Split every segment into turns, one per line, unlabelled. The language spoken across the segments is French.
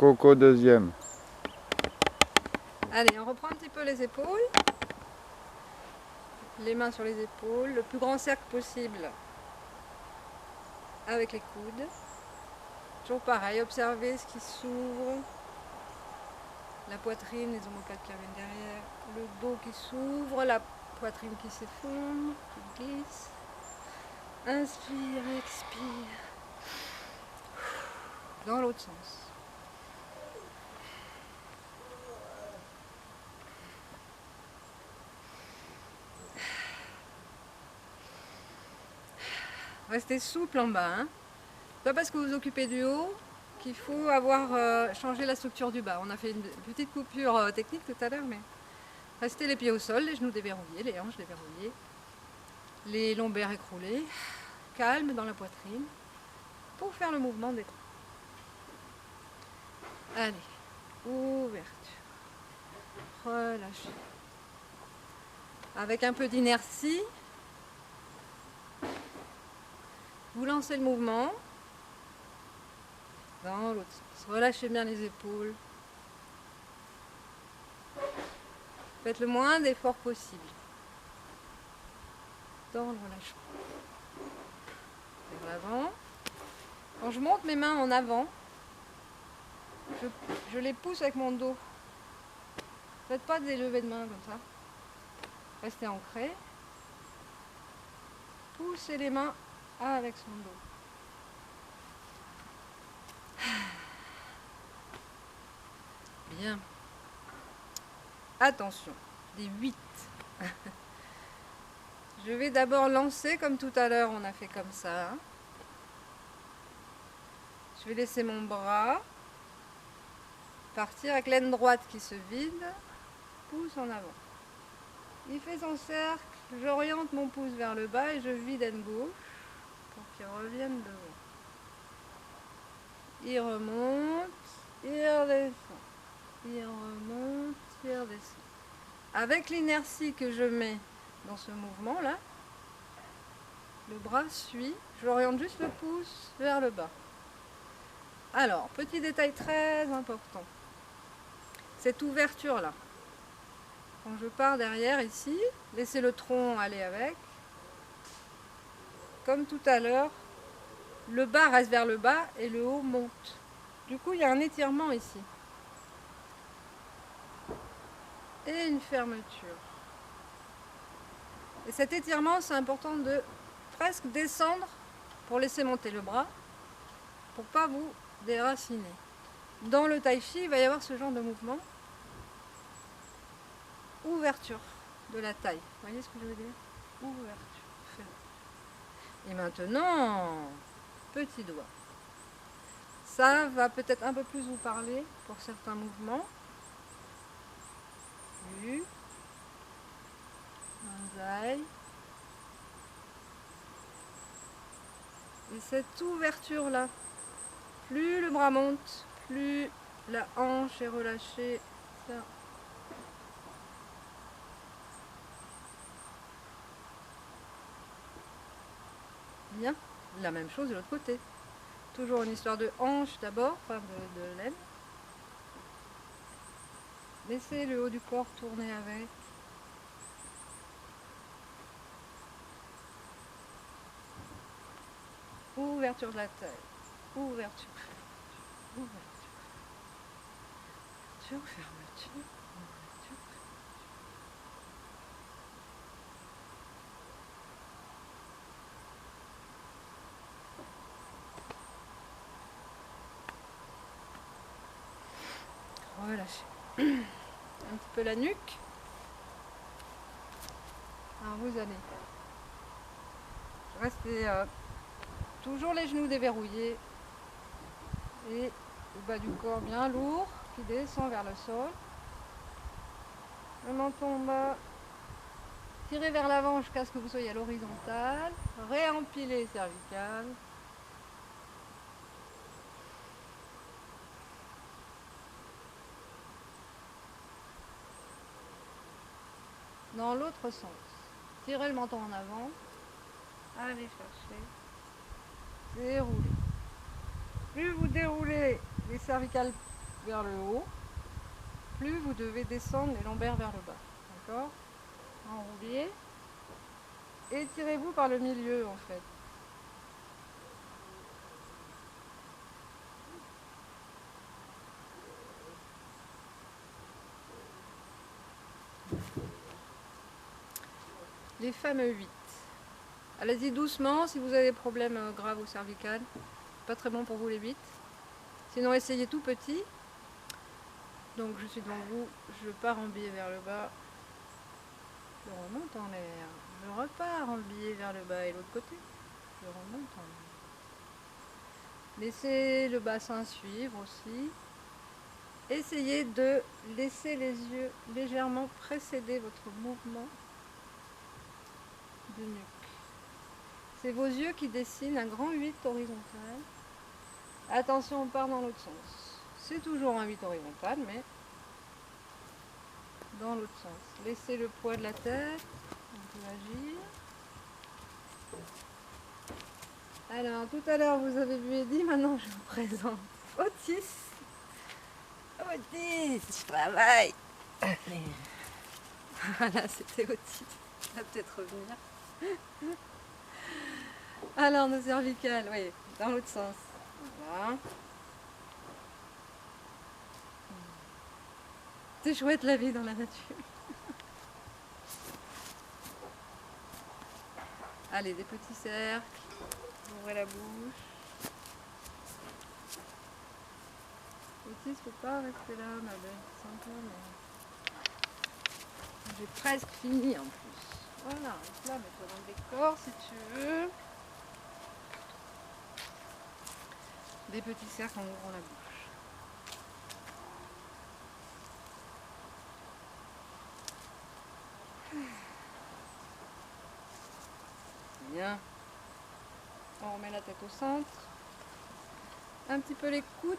Coco deuxième.
Allez, on reprend un petit peu les épaules. Les mains sur les épaules, le plus grand cercle possible avec les coudes. Toujours pareil, observez ce qui s'ouvre. La poitrine, les omoplates qui reviennent derrière. Le dos qui s'ouvre, la poitrine qui s'effondre, qui glisse. Inspire, expire. Dans l'autre sens. Restez souple en bas. Hein. Pas parce que vous vous occupez du haut qu'il faut avoir changé la structure du bas. On a fait une petite coupure technique tout à l'heure, mais restez les pieds au sol, les genoux déverrouillés, les hanches déverrouillées, les lombaires écroulés, calme dans la poitrine pour faire le mouvement des bras. Allez, ouverture, relâchez. Avec un peu d'inertie, vous lancez le mouvement dans l'autre sens. Relâchez bien les épaules. Faites le moins d'efforts possible dans le relâchement. Vers l'avant. Quand je monte mes mains en avant, je les pousse avec mon dos. Faites pas des levées de main comme ça. Restez ancré. Poussez les mains avec son dos. Bien. Attention, des 8. Je vais d'abord lancer comme tout à l'heure, on a fait comme ça. Je vais laisser mon bras partir avec l'aine droite qui se vide, pouce en avant. Il fait son cercle, j'oriente mon pouce vers le bas et je vide l'aine gauche pour qu'il revienne devant. Il remonte, il redescend. Il remonte, il redescend. Avec l'inertie que je mets dans ce mouvement-là, le bras suit, j'oriente juste le pouce vers le bas. Alors, petit détail très important, cette ouverture-là, quand je pars derrière ici, laissez le tronc aller avec. Comme tout à l'heure, le bas reste vers le bas et le haut monte. Du coup, il y a un étirement ici. Et une fermeture. Et cet étirement, c'est important de presque descendre pour laisser monter le bras, pour ne pas vous déraciner. Dans le tai chi, il va y avoir ce genre de mouvement. Ouverture de la taille. Vous voyez ce que je veux dire? Ouverture, fermeture. Et maintenant, petit doigt. Ça va peut-être un peu plus vous parler pour certains mouvements. Vu. Banzai. Et cette ouverture-là, plus le bras monte, plus la hanche est relâchée. Ça. Bien. La même chose de l'autre côté. Toujours une histoire de hanche d'abord, enfin de laine. Laissez le haut du corps tourner avec. Ouverture de la taille. Ouverture, fermeture. Ouverture. Ouverture, fermeture. Ouverture. Relâchez. Un petit peu la nuque. Alors vous allez rester toujours les genoux déverrouillés et le bas du corps bien lourd qui descend vers le sol. Le menton en bas. Tirez vers l'avant jusqu'à ce que vous soyez à l'horizontale. Réempilez cervicales. Dans l'autre sens. Tirez le menton en avant. Allez chercher. Déroulez. Plus vous déroulez les cervicales vers le haut, plus vous devez descendre les lombaires vers le bas. D'accord? Enroulez. Et tirez-vous par le milieu en fait. Les fameux 8. Allez-y doucement si vous avez des problèmes graves au cervical. Pas très bon pour vous les 8. Sinon essayez tout petit. Donc je suis devant vous, je pars en biais vers le bas. Je remonte en l'air. Je repars en biais vers le bas et l'autre côté. Je remonte en l'air. Laissez le bassin suivre aussi. Essayez de laisser les yeux légèrement précéder votre mouvement de nuque. C'est vos yeux qui dessinent un grand 8 horizontal. Attention, on part dans l'autre sens. C'est toujours un 8 horizontal, mais dans l'autre sens. Laissez le poids de la tête. On peut agir. Alors, tout à l'heure, vous avez vu Eddie, maintenant je vous présente Otis. Otis, je travaille. Voilà, c'était Otis. Il va peut-être revenir. Alors, nos cervicales, oui, dans l'autre sens. Voilà. C'est chouette la vie dans la nature. Allez, des petits cercles. Ouvrez la bouche. Otis, faut pas rester là, ma belle. Sympa, mais... J'ai presque fini en plus. Voilà, donc là, mets-toi dans le décor si tu veux. Des petits cercles en ouvrant la bouche. Bien. On remet la tête au centre. Un petit peu les coudes.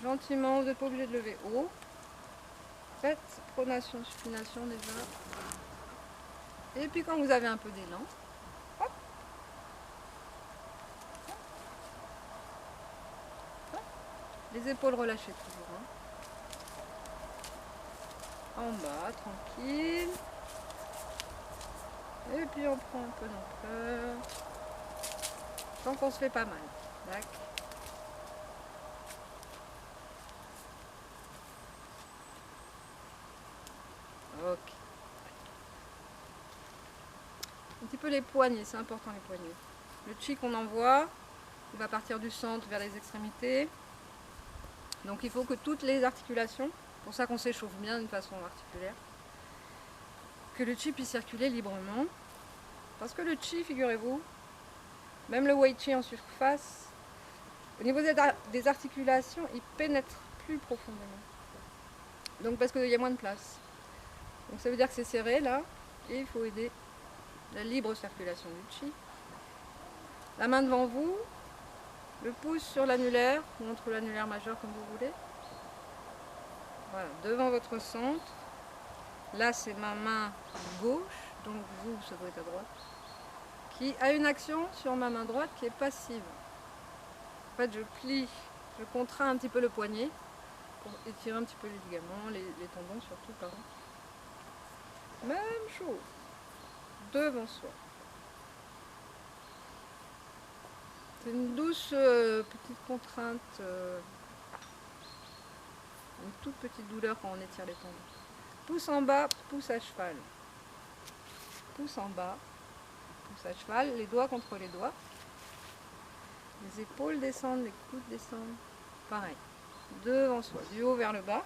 Gentiment, vous n'êtes pas obligé de lever haut. Faites pronation, supination déjà. Et puis quand vous avez un peu d'élan, hop, hop, les épaules relâchées toujours. Hein. En bas, tranquille. Et puis on prend un peu d'ampleur. Tant qu'on se fait pas mal. Tac. Ok. Un petit peu les poignets, c'est important les poignets. Le chi qu'on envoie, il va partir du centre vers les extrémités. Donc il faut que toutes les articulations, pour ça qu'on s'échauffe bien d'une façon articulaire, que le chi puisse circuler librement. Parce que le chi, figurez-vous, même le wei chi en surface, au niveau des articulations, il pénètre plus profondément. Donc parce qu'il y a moins de place. Donc ça veut dire que c'est serré là, et il faut aider la libre circulation du chi. La main devant vous, le pouce sur l'annulaire, ou entre l'annulaire majeur comme vous voulez. Voilà, devant votre centre. Là c'est ma main gauche, donc vous, ça doit être à droite, qui a une action sur ma main droite qui est passive. En fait, je plie, je contrains un petit peu le poignet pour étirer un petit peu les ligaments, les tendons surtout, pardon. Même chose, devant soi. C'est une douce petite contrainte, une toute petite douleur quand on étire les tendons. Pouce en bas, pouce à cheval. Pouce en bas, pouce à cheval, les doigts contre les doigts. Les épaules descendent, les coudes descendent. Pareil, devant soi, du haut vers le bas.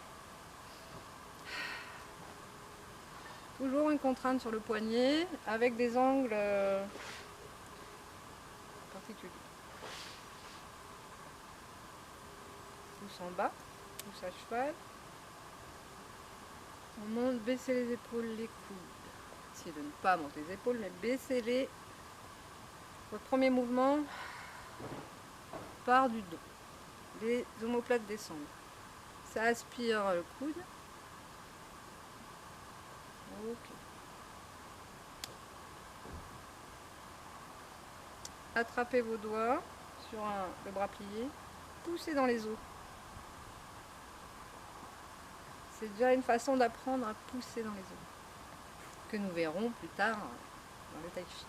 Toujours une contrainte sur le poignet avec des angles particuliers. Pouce en bas, pouce à cheval. On monte, baissez les épaules, les coudes. Essayez de ne pas monter les épaules, mais baissez-les. Votre premier mouvement part du dos. Les omoplates descendent. Ça aspire le coude. Ok. Attrapez vos doigts sur le bras plié. Poussez dans les os. c'est déjà une façon d'apprendre à pousser dans les eaux, que nous verrons plus tard dans le tai chi.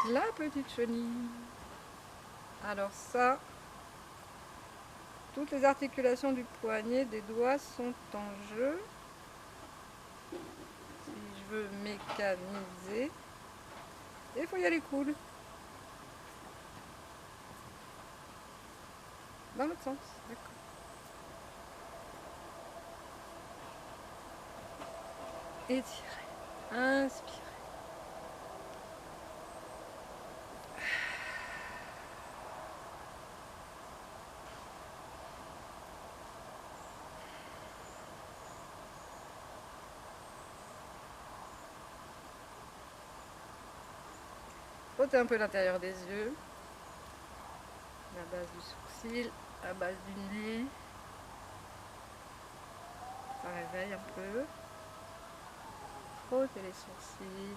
La petite chenille. Alors ça, toutes les articulations du poignet, des doigts sont en jeu. Si je veux mécaniser, il faut y aller cool. Dans l'autre sens, d'accord. Étirer, inspirer. Frottez un peu l'intérieur des yeux, la base du sourcil, la base du nez. Ça réveille un peu. Frottez les sourcils.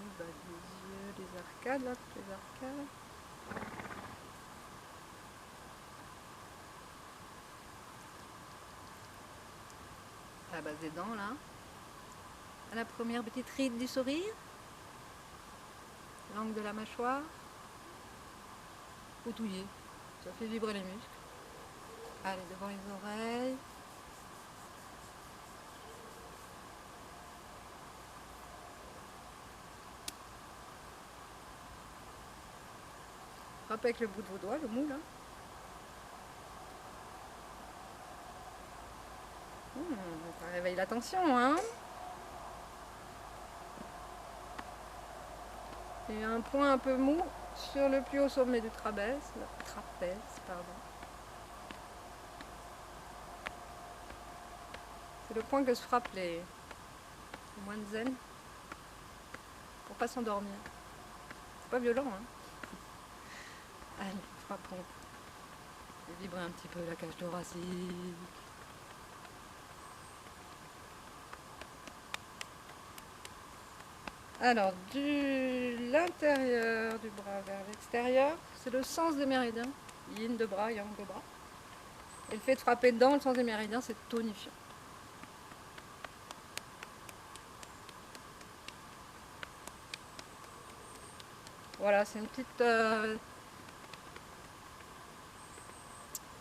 Le bas des yeux, les arcades, là, toutes les arcades. La base des dents, là. À la première petite ride du sourire. L'angle de la mâchoire. Outouiller. Ça fait vibrer les muscles. Allez, devant les oreilles. Frappez avec le bout de vos doigts, le mou, là. Ça réveille l'attention, hein. Et un point un peu mou sur le plus haut sommet du trapèze, pardon. C'est le point que se frappent les moines zen pour pas s'endormir. C'est pas violent, hein. Allez, frappons. Et vibrer un petit peu la cage thoracique. Alors, de l'intérieur du bras vers l'extérieur, c'est le sens des méridiens. Yin de bras, yang de bras. Et le fait de frapper dans le sens des méridiens, c'est tonifiant. Voilà, c'est une petite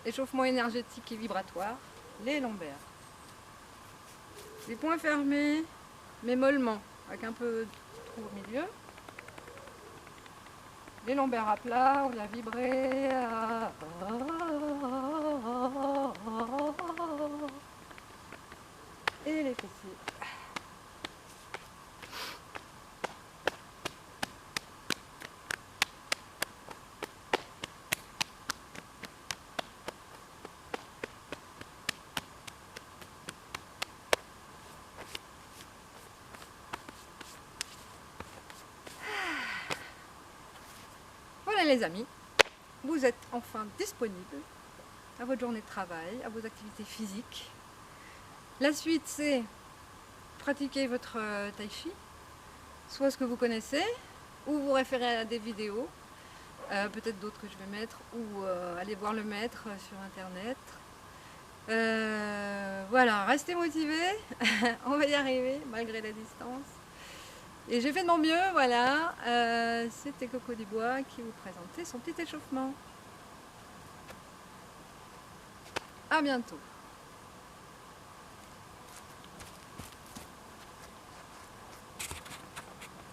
échauffement énergétique et vibratoire. Les lombaires. Les poings fermés, mais mollement, avec un peu de trou au milieu. Les lombaires à plat, on vient vibrer. Et les fessiers. Voilà les amis, vous êtes enfin disponibles à votre journée de travail, à vos activités physiques. La suite, c'est pratiquer votre tai chi, soit ce que vous connaissez, ou vous référer à des vidéos, peut-être d'autres que je vais mettre, ou aller voir le maître sur internet. Voilà, restez motivés, on va y arriver malgré la distance. Et j'ai fait de mon mieux, voilà. C'était Coco du Bois qui vous présentait son petit échauffement. À bientôt.